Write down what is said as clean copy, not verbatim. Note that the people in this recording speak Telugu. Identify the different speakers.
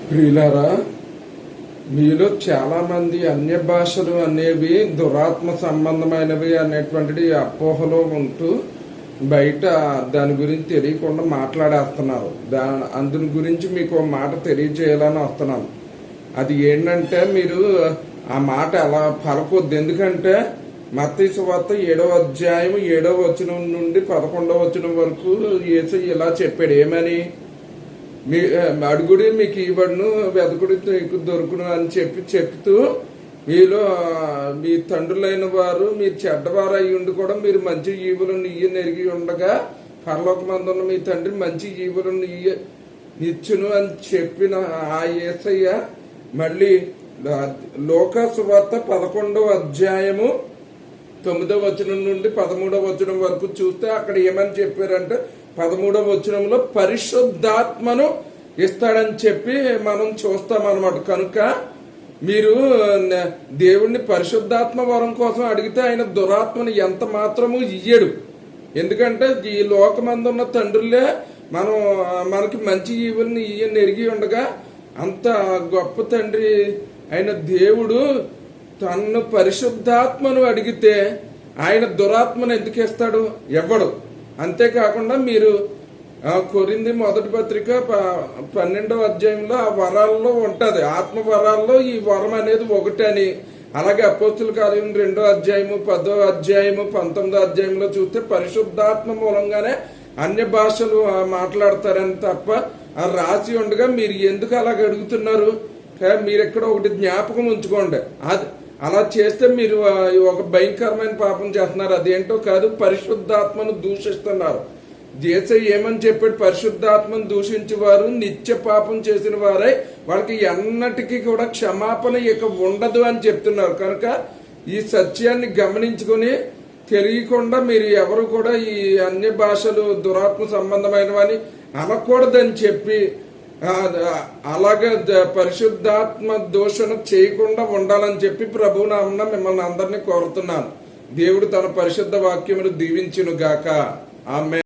Speaker 1: ప్రియులారా, మీలో చాలా మంది అన్య భాషలు అనేవి దురాత్మ సంబంధమైనవి అనేటువంటిది అపోహలో ఉంటూ బయట దాని గురించి తెలియకుండా మాట్లాడేస్తున్నారు. అందుని గురించి మీకు ఒక మాట తెలియజేయాలని వస్తున్నాను. అది ఏంటంటే, మీరు ఆ మాట అలా పలకొద్దు. ఎందుకంటే మత్తయి సువార్త 7వ అధ్యాయం 7వ వచనం నుండి 11వ వచనం వరకు యేసయ్య ఇలా చెప్పాడు. ఏమని? మీ అడుగుడి మీకు ఇవ్వడును, వెదకుడి మీకు దొరుకును అని చెప్తూ, మీలో మీ తండ్రులైన వారు మీరు చెడ్డవారు అయి ఉండి కూడా మీరు మంచి ఈవులను నెరిగి ఉండగా పరలోకమందున్న మీ తండ్రి మంచి ఈవులను ఇచ్చును అని చెప్పిన ఆ యేసయ్య మళ్ళీ లూకా సువార్త 11వ అధ్యాయము 9వ వచనం నుండి 13వ వచనం వరకు చూస్తే అక్కడ ఏమని చెప్పారంటే, 13వ వచనంలో పరిశుద్ధాత్మను ఇస్తాడని చెప్పి మనం చూస్తామన్నమాట. కనుక మీరు దేవుణ్ణి పరిశుద్ధాత్మ వరం కోసం అడిగితే ఆయన దురాత్మను ఎంత మాత్రము ఇయ్యడు. ఎందుకంటే ఈ లోకమందున్న తండ్రులే మనకి మంచి ఈవుల్ని ఎరిగి ఉండగా అంత గొప్ప తండ్రి అయిన దేవుడు తన్ను పరిశుద్ధాత్మను అడిగితే ఆయన దురాత్మను ఎందుకు ఇస్తాడు? ఎవ్వడు. అంతేకాకుండా మీరు కొరింథీ మొదటి పత్రిక 12వ అధ్యాయంలో ఆ వరాల్లో ఉంటది. ఆత్మ వరాల్లో ఈ వరం అనేది ఒకటని, అలాగే అపోస్తుల కార్యం 2వ అధ్యాయము 10వ అధ్యాయము 19వ అధ్యాయంలో చూస్తే పరిశుద్ధాత్మ మూలంగానే అన్య భాషలు మాట్లాడతారని తప్ప ఆ రాసి ఉండగా మీరు ఎందుకు అలాగ అడుగుతున్నారు? మీరు ఎక్కడ ఒకటి జ్ఞాపకం ఉంచుకోండి. అది అలా చేస్తే మీరు ఒక భయంకరమైన పాపం చేస్తున్నారు. అదేంటో కాదు, పరిశుద్ధాత్మను దూషిస్తున్నారు. యేసయ్య ఏమని చెప్పాడు? పరిశుద్ధాత్మను దూషించే వారు నిత్య పాపం చేసిన వారై వాళ్ళకి ఎన్నటికీ కూడా క్షమాపణ ఇక ఉండదు అని చెప్తున్నారు. కనుక ఈ సత్యాన్ని గమనించుకొని తెలియకుండా మీరు ఎవరు కూడా ఈ అన్య భాషలు దురాత్మ సంబంధమైనవని అనకూడదని చెప్పి అలాగే పరిశుద్ధాత్మ దూషణ చేయకుండా ఉండాలని చెప్పి ప్రభునామమున మిమ్మల్ని అందరినీ కోరుతున్నాను. దేవుడు తన పరిశుద్ధ వాక్యమును దీవించును గాక. ఆమేన్.